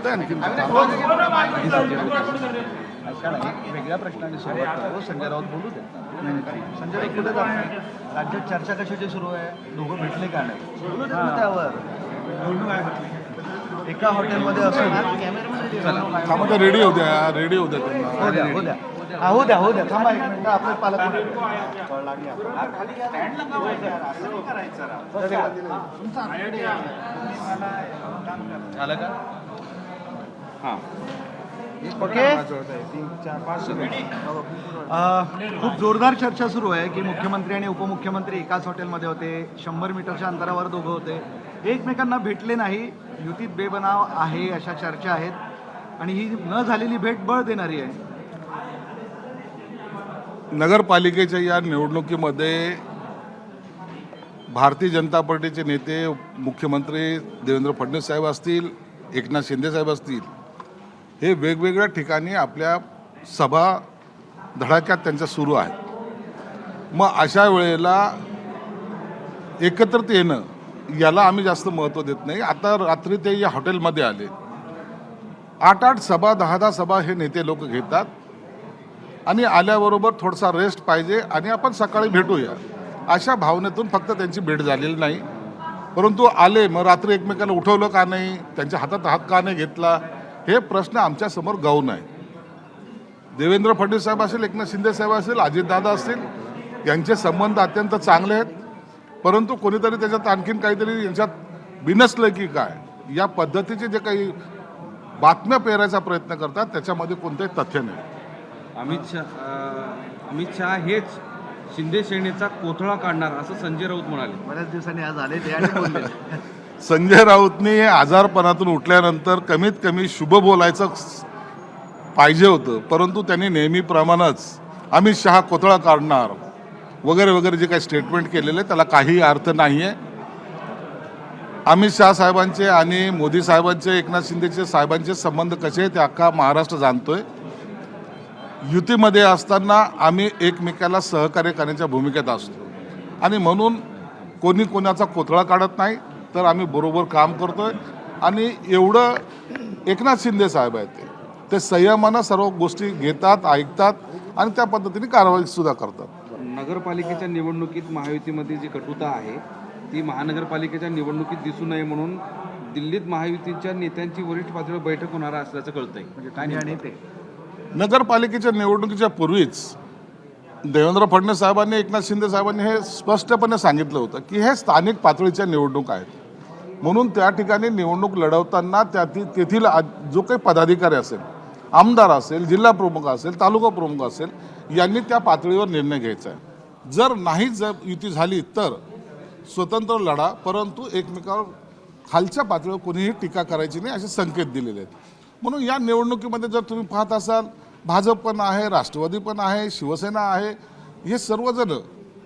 होतं आणखी अशा एक वेगळ्या प्रश्नाने सुरुवात करतो. संजय राऊत बोलू देतात. संजय राऊत कुठे जात नाही. राज्यात चर्चा कशाची सुरू आहे? दोघं भेटले का नाही? बोलू देत ना त्यावर. एका हॉटेलमध्ये असं ना त्यामध्ये रेडी होऊ द्या त्यांना. हो द्या थांबा एक मिनिट. आपले पालक झालं का? हां ओके. खूप जोरदार चर्चा सुरू आहे की मुख्यमंत्री आणि उपमुख्यमंत्री एकाच हॉटेलमध्ये होते. 100 मीटरच्या अंतरावर दोघं होते. एकमेकांना भेटले नाही. युतीत बेबनाव आहे अशा चर्चा आहेत आणि ही न झालेली भेट बळ देणारी आहे. नगरपालिकेच्या या निवडणुकीमध्ये भारतीय जनता पार्टीचे नेते मुख्यमंत्री देवेंद्र फडणवीस साहेब असतील, एकनाथ शिंदे साहेब असतील, हे वेगवेगळ्या ठिकाणी आपल्या सभा धडाक्यात त्यांच्या सुरू आहेत. मग अशा वेळेला एकत्रित येणं याला आम्ही जास्त महत्त्व देत नाही. आता रात्री ते या हॉटेलमध्ये आले. 8-8 सभा 10-10 सभा हे नेते लोक घेतात आणि आल्याबरोबर थोडासा रेस्ट पाहिजे आणि आपण सकाळी भेटूया अशा भावनेतून फक्त त्यांची भेट झालेली नाही. परंतु आले मग रात्री एकमेकाला उठवलं का नाही, त्यांच्या हातात हात का नाही घेतला, हे प्रश्न आमच्यासमोर गौण आहे. देवेंद्र फडणवीस साहेब असेल, एकनाथ शिंदे साहेब असेल, अजितदादा असतील, यांचे संबंध अत्यंत चांगले आहेत. परंतु कोणीतरी त्याच्यात आणखीन काहीतरी यांच्यात बिनसलं की काय, या पद्धतीचे जे काही बातम्या पेरायचा प्रयत्न करतात त्याच्यामध्ये कोणतेही तथ्य नाही. अमित शहा हेच शिंदे सेनेचा कोथळा काढणार असं संजय राऊत म्हणाले. बऱ्याच दिवसांनी आज आले ते आणि बोलले. संजय राऊतनी आजारपणातून उठल्यानंतर कमीत कमी शुभ बोलायचं पाहिजे होतं. परंतु त्यांनी नेहमीप्रमाणेच अमित शहा कोथळा काढणार वगैरे वगैरे जे काही स्टेटमेंट केलेलं आहे त्याला काही अर्थ नाही आहे. अमित शहा साहेबांचे आणि मोदी साहेबांचे, एकनाथ शिंदेचे साहेबांचे संबंध कसे आहेत ते अख्खा महाराष्ट्र जाणतोय. युतीमध्ये असताना आम्ही एकमेकाला सहकार्य करण्याच्या भूमिकेत असतो आणि म्हणून कोणी कोणाचा कोथळा काढत नाही, तर आम्ही बरोबर काम करतोय. आणि एवढं एकनाथ शिंदे साहेब आहेत ते संयमानं सर्व गोष्टी घेतात, ऐकतात आणि त्या पद्धतीने कारवाई सुद्धा करतात. नगरपालिकेच्या निवडणुकीत महायुतीमध्ये जी कटुता आहे ती महानगरपालिकेच्या निवडणुकीत दिसू नये म्हणून दिल्लीत महायुतीच्या नेत्यांची वरिष्ठ पातळीवर बैठक होणार असल्याचं कळतंय. म्हणजे काय नेते? नगरपालिकेच्या निवडणुकीच्या पूर्वीच देवेंद्र फडणवीस साहेबांनी, एकनाथ शिंदे साहेबांनी हे स्पष्टपणे सांगितलं होतं की हे स्थानिक पातळीच्या निवडणूक आहेत. म्हणून त्या ठिकाणी निवडणूक लढवताना तेथील जो काही पदाधिकारी असेल, आमदार असेल, जिल्हा प्रमुख असेल, तालुका प्रमुख असेल, यांनी त्या पातळीवर निर्णय घ्यायचा आहे. जर युती झाली तर स्वतंत्र लढा, परंतु एकमेकावर खालच्या पातळीवर कोणीही टीका करायची नाही असे संकेत दिलेले आहेत. म्हणून या निवडणुकीमध्ये जर तुम्ही पाहत असाल, भाजप पण आहे, राष्ट्रवादी पण आहे, शिवसेना आहे, हे सर्वजण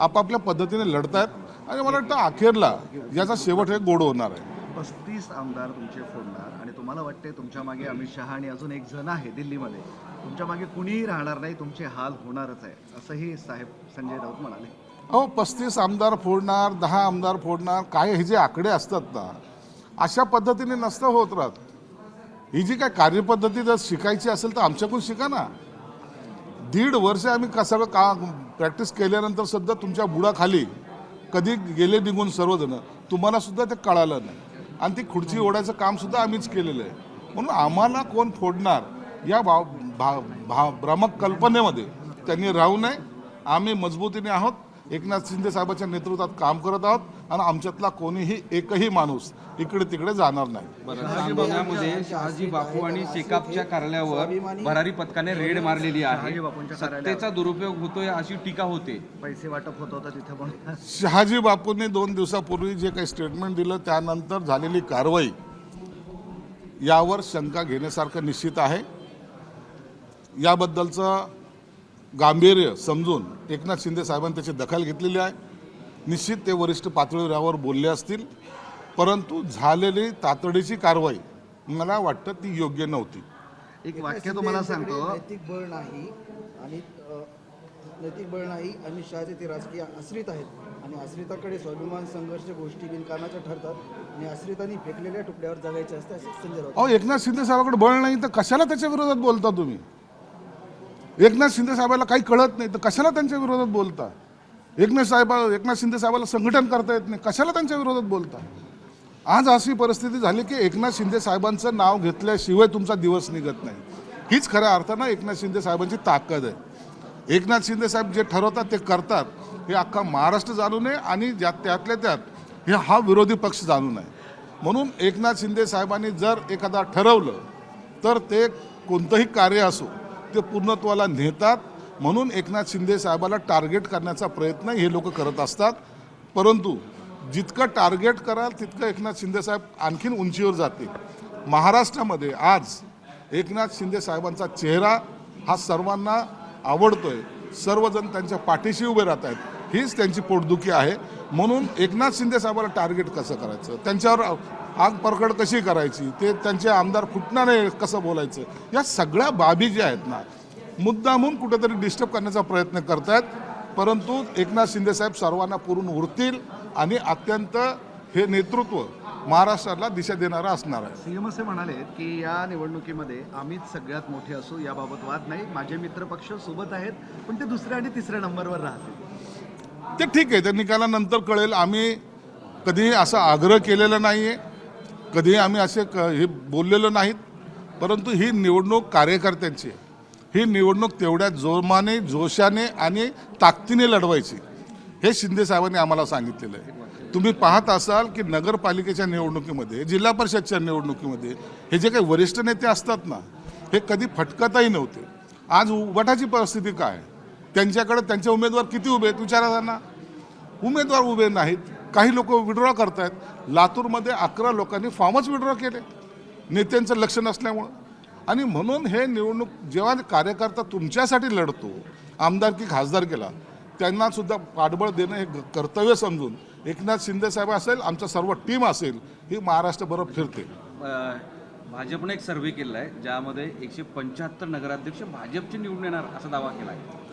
आपापल्या पद्धतीने लढत आहेत आणि मला वाटतं अखेरला याचा शेवट हे गोड होणार आहे. 35 आमदार तुमचे फोडणार आणि तुम्हाला वाटते तुमच्या मागे अमित शहा आणि अजून एक जण आहे दिल्लीमध्ये, तुमच्या मागे कुणीही राहणार नाही, तुमचे हाल होणारच आहे असंही साहेब संजय राऊत म्हणाले. 35 आमदार फोडणार, 10 आमदार फोडणार, काय हे जे आकडे असतात ना, अशा पद्धतीने नसतं होत राहत. ही जी काय कार्यपद्धती जर शिकायची असेल तर आमच्याकडून शिका ना. 1.5 वर्ष आम्ही सगळं प्रॅक्टिस केल्यानंतर सुद्धा तुमच्या बुडाखाली कधी गेले निघून सर्वजण, तुम्हाला सुद्धा ते कळालं नाही आणि ती खुर्ची ओढायचं काम सुद्धा आम्हीच केलेलं आहे. म्हणून आम्हाला कोण फोडणार या भ्रामक कल्पनेमध्ये त्यांनी राहू नये. आम्ही मजबूतीने आहोत, एकनाथ शिंदे साहेबांच्या नेतृत्वात काम करत आहोत आणि आमच्यातला कोणीही एकही माणूस इकडे तिकडे जाणार नाही. सांगोल्यामध्ये शहाजी बापू आणि शेकापच्या कार्यालयावर भरारी पथकाने रेड मारलेली आहे. सत्तेचा दुरुपयोग होतोय अशी टीका होते. पैसे वाटप होत होतं तिथे पण. शहाजी बापूंनी 2 दिवसापूर्वी जे काही स्टेटमेंट दिलं त्यानंतर झालेली कारवाई यावर शंका घेण्यासारखं निश्चित आहे. याबद्दलचं गांभीर्य समजून एकनाथ शिंदे साहेबांनी त्याची दखल घेतलेली आहे. निश्चित ते वरिष्ठ पातळीवर यावर बोलले असतील, परंतु झालेली तातडीची कारवाई मला वाटतं ती योग्य नव्हती. एक वाक्य तुम्हाला सांगतो, नैतिक बळ नाही आणि नैतिक बळ नाही, अमित शहाचे ते राजकीय आश्रित आहेत आणि आश्रिताकडे स्वाभिमान संघर्ष गोष्टी बिनकामाच्या ठरतात आणि आश्रितांनी फेकलेल्या तुकड्यावर जगायचे असते असे संजय राऊत. अहो, एकनाथ शिंदे साहेबाकडे बळ नाही तर कशाला त्याच्या विरोधात बोलता तुम्ही? एकनाथ शिंदे साहेबाला काही कळत नाही तर कशाला त्यांच्या विरोधात बोलता? एकनाथ शिंदे साहेबाला संघटन करता येत नाही, कशाला त्यांच्या विरोधात बोलता? आज अशी परिस्थिती झाली की एकनाथ शिंदे साहेबांचं नाव घेतल्याशिवाय तुमचा दिवस निघत नाही. हीच खऱ्या अर्थानं एकनाथ शिंदे साहेबांची ताकद आहे. एकनाथ शिंदे साहेब जे ठरवतात ते करतात हे अख्खा महाराष्ट्र जाणू नये आणि त्यातल्या त्यात हे हा विरोधी पक्ष जाणू नये. म्हणून एकनाथ शिंदे साहेबांनी जर एखादा ठरवलं तर ते कोणतंही कार्य असो ते पूर्णत्वाला नेतात. म्हणून एकनाथ शिंदे साहेबाला टार्गेट करण्याचा प्रयत्न हे लोक करत असतात. परंतु जितकं टार्गेट कराल तितकं एकनाथ शिंदे साहेब आणखीन उंचीवर जातील. महाराष्ट्रामध्ये आज एकनाथ शिंदे साहेबांचा चेहरा हा सर्वांना आवडतोय, सर्वजण त्यांच्या पाठीशी उभे राहत आहेत. हीच त्यांची पोटदुखी आहे. म्हणून एकनाथ शिंदे साहेबाला टार्गेट कसं करायचं, त्यांच्यावर आग परकड कशी करायची, ते त्यांचे आमदार फुटणारे कसं बोलायचं, या सगळ्या बाबी ज्या आहेत ना मुद्दामून कुठेतरी डिस्टर्ब करण्याचा प्रयत्न करतायत. परंतु एकनाथ शिंदे साहेब सर्वांना पुरून उरतील आणि अत्यंत हे नेतृत्व महाराष्ट्राला दिशा देणारं असणार आहे. सीएम असे म्हणाले की या निवडणुकीमध्ये आम्हीच सगळ्यात मोठे असू, याबाबत वाद नाही. माझे मित्र पक्ष सोबत आहेत, पण ते दुसऱ्या आणि तिसऱ्या नंबरवर राहतील. ते ठीक आहे, त्या निकालानंतर कळेल. आम्ही कधीही असा आग्रह केलेला नाही आहे, कधीही आम्ही असे हे बोललेलो नाहीत. परंतु ही निवडणूक कार्यकर्त्यांची आहे. ही निवडणूक तेवढ्या जोमाने, जोशाने आणि ताकदीने लढवायची हे शिंदे साहेबांनी आम्हाला सांगितलेलं आहे. तुम्ही पाहत असाल की नगरपालिकेच्या निवडणुकीमध्ये, जिल्हा परिषदच्या निवडणुकीमध्ये हे जे काही वरिष्ठ नेते असतात ना हे कधी फटकतही नव्हते. आज उबाटाची परिस्थिती काय? त्यांच्याकडे त्यांचे उमेदवार किती उभे आहेत विचारा त्यांना. उमेदवार उभे नाहीत. काही लोक विड्रॉ करतायत. लातूरमध्ये 11 लोकांनी फॉर्मच विड्रॉ केले नेत्यांचं लक्ष नसल्यामुळं. आणि म्हणून हे निवडणूक जेव्हा कार्यकर्ता तुमच्यासाठी लढतो, आमदारकी खासदारकीला, त्यांना सुद्धा पाठबळ देणं हे कर्तव्य समजून एकनाथ शिंदे साहेब असेल, आमचा सर्व टीम असेल, ही महाराष्ट्रभर फिरते. भाजपने एक सर्व्हे केला आहे ज्यामध्ये 175 नगराध्यक्ष भाजपचे निवडून येणार असा दावा केला आहे.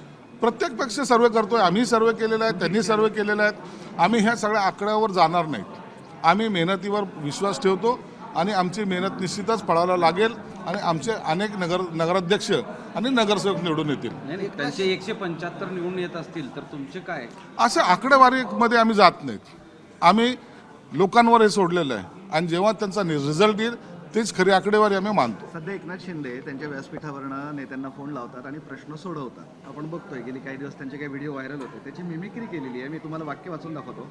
प्रत्येक पक्ष सर्वे करतोय, आम्ही सर्वे केलेला आहे, त्यांनी सर्वे केलेला आहे. आम्ही ह्या सगळ्या आकड्यावर जाणार नाहीत. आम्ही मेहनतीवर विश्वास ठेवतो आणि आमची मेहनत निश्चितच फळायला लागेल आणि आमचे अनेक नगराध्यक्ष आणि नगरसेवक निवडून येतील. नाही, त्यांचे 175 निवडून येत असतील तर तुमचे काय? अशा आकडेवारीमध्ये आम्ही जात नाहीत. आम्ही लोकांवर हे सोडलेलं आहे आणि जेव्हा त्यांचा रिझल्ट येईल तेच खरी आकडेवारी आम्ही मानतो. सध्या एकनाथ शिंदे त्यांच्या व्यासपीठावरनं नेत्यांना फोन लावतात आणि प्रश्न सोडवतात. आपण बघतोय गेली काही दिवस त्यांचे काही व्हिडिओ व्हायरल होते, त्याची मिमिक्री केलेली आहे. मी तुम्हाला वाक्य वाचून दाखवतो.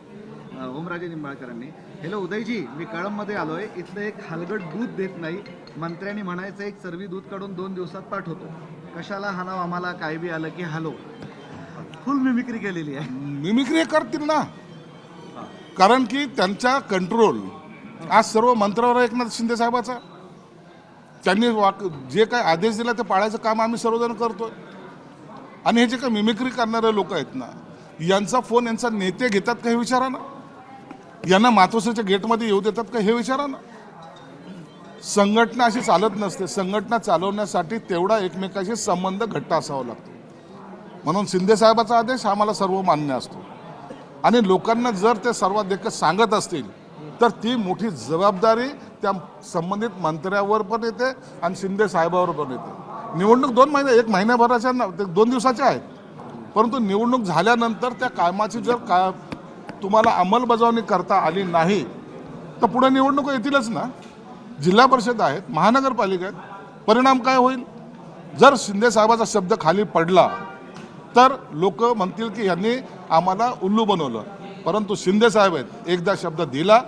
ओमराजे निंबाळकरांनी, हॅलो उदयजी, मी कळंबमध्ये आलोय. इथलं एक हलगट दूध देत नाही. मंत्र्यांनी म्हणायचं एक सर्वी दूध काढून 2 दिवसात पाठवतो. कशाला हाणाव आम्हाला, काय बी आलं की हॅलो. फुल मिमिक्री केलेली आहे. मिमिक्री करतील ना, कारण की त्यांचा कंट्रोल आज सर्व मंत्र्यावर आहे एकनाथ शिंदे साहेबाचा. त्यांनी जे काही आदेश दिला ते पाळायचं काम आम्ही सर्वजण करतोय. आणि हे जे काही मिमिक्री करणारे लोक आहेत ना, यांचा फोन यांचा नेते घेतात का हे विचारा ना. यांना मातोश्रीच्या गेटमध्ये येऊ देतात का हे विचारा ना. संघटना अशी चालत नसते. संघटना चालवण्यासाठी तेवढा एकमेकाशी संबंध घट्ट असावा लागतो. म्हणून शिंदे साहेबाचा आदेश आम्हाला सर्व मान्य असतो. आणि लोकांना जर ते सर्वाधिक सांगत असतील तर ती मोठी जबाबदारी त्या संबंधित मंत्र्यावर पण येते आणि शिंदे साहेबावर पण येते. निवडणूक 2 महिने, 1 महिन्याभराच्या 2 दिवसाच्या आहेत. परंतु निवडणूक झाल्यानंतर त्या कामाची जर तुम्हाला अंमलबजावणी करता आली नाही तर पुढे निवडणुका येतीलच ना. जिल्हा परिषद आहेत, महानगरपालिका आहेत. परिणाम काय होईल? जर शिंदे साहेबाचा शब्द खाली पडला तर लोक म्हणतील की यांनी आम्हाला उल्लू बनवलं. परंतु शिंदे साहेब आहेत, एकदा शब्द दिला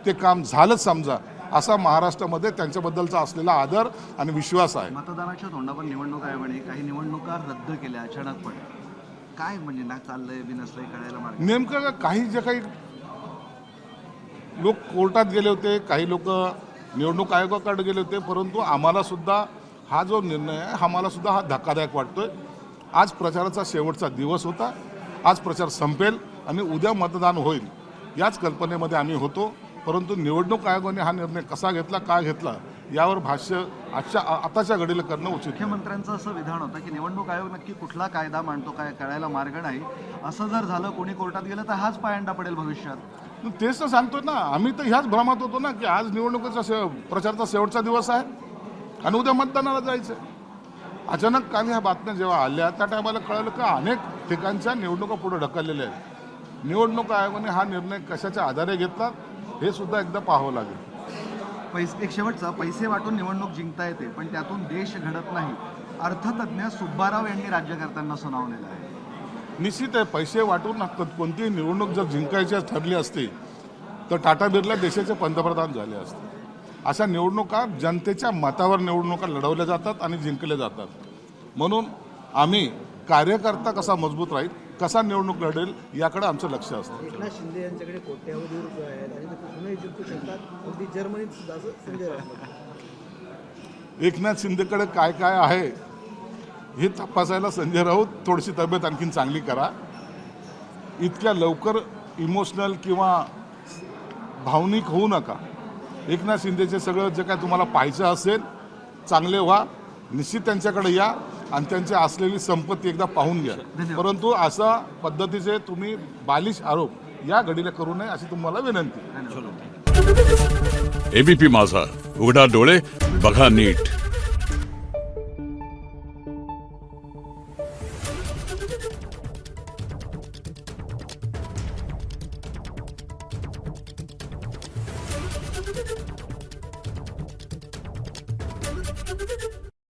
ते काम झालंच समजा. असा महाराष्ट्रामध्ये त्यांच्याबद्दलचा असलेला आदर आणि विश्वास आहे. मतदानाच्या तोंडावर निवडणूक आयोगाने काही निवडणुका रद्द केल्या अचानकपणे. काय म्हणजे ना चाललंय बिनसलंय कळायला मार्ग. नेमकं काही जे काही लोक कोर्टात गेले होते, काही लोक निवडणूक आयोगाकडे गेले होते. परंतु आम्हाला सुद्धा हा जो निर्णय आहे आम्हाला सुद्धा हा धक्कादायक वाटतोय. आज प्रचाराचा शेवटचा दिवस होता. आज प्रचार संपेल आणि उद्या मतदान होईल याच कल्पनेमध्ये आम्ही होतो. परंतु निवडणूक आयोगाने हा निर्णय कसा घेतला, काय घेतला यावर भाष्य आताच्या घडीला करणं उचित नाही. मुख्यमंत्र्यांचं असं विधान होतं की निवडणूक आयोग नक्की कुठला कायदा मांडतो काय कळायला मार्ग नाही. असं जर झालं कोणी कोर्टात गेलं तर हाच पायंडा पडेल भविष्यात. मग तेच तर सांगतोय ना, आम्ही तर ह्याच भ्रमात होतो ना की आज निवडणुकीचा प्रचाराचा शेवटचा दिवस आहे आणि उद्या मतदानाला जायचं. अचानक काल ह्या बातम्या जेव्हा आल्या त्या टायमाला कळलं का अनेक ठिकाणच्या निवडणुका पुढे ढकललेल्या आहेत. निवडणूक आयोगाने हा निर्णय कशाच्या आधारे घेतला हे सुद्धा एकदा पाहावं लागेल. एक शेवटचा, पैसे वाटून निवडणूक जिंकता येते पण त्यातून देश घडत नाही, अर्थतज्ज्ञ सुब्बाराव यांनी राज्यकर्त्यांना सुनावलेलं आहे. निश्चित आहे, पैसे वाटून कोणतीही निवडणूक जर जिंकायची ठरली असती तर टाटा बिर्ला देशाचे पंतप्रधान झाले असते. अशा निवडणुका जनतेच्या मतावर निवडणुका लढवल्या जातात आणि जिंकल्या जातात. म्हणून आम्ही कार्यकर्ता कसा मजबूत राहील, कसा निवडणूक लढेल याकडे आमचं लक्ष असतं. एकनाथ शिंदे यांच्याकडे कोट्यावधी रुपये आहेत आणि ते कुठूनही जिंकू शकतात. अगदी जर्मनीत सुद्धा असं संजय राऊत. एकनाथ शिंदेकडे काय काय आहे हे तपासायला संजय राऊत थोडीशी तब्येत आणखीन चांगली करा. इतक्या लवकर इमोशनल किंवा भावनिक होऊ नका. एकनाथ शिंदेचे सगळं जे काय तुम्हाला पाहायचं असेल चांगले व्हा, निश्चित त्यांच्याकडे या आणि त्यांची असलेली संपत्ती एकदा पाहून घ्या. परंतु अशा पद्धतीचे तुम्ही बालिश आरोप या घडीला करू नये अशी तुम्हाला विनंती. एबीपी माझा, उघडा डोळे बघा नीट.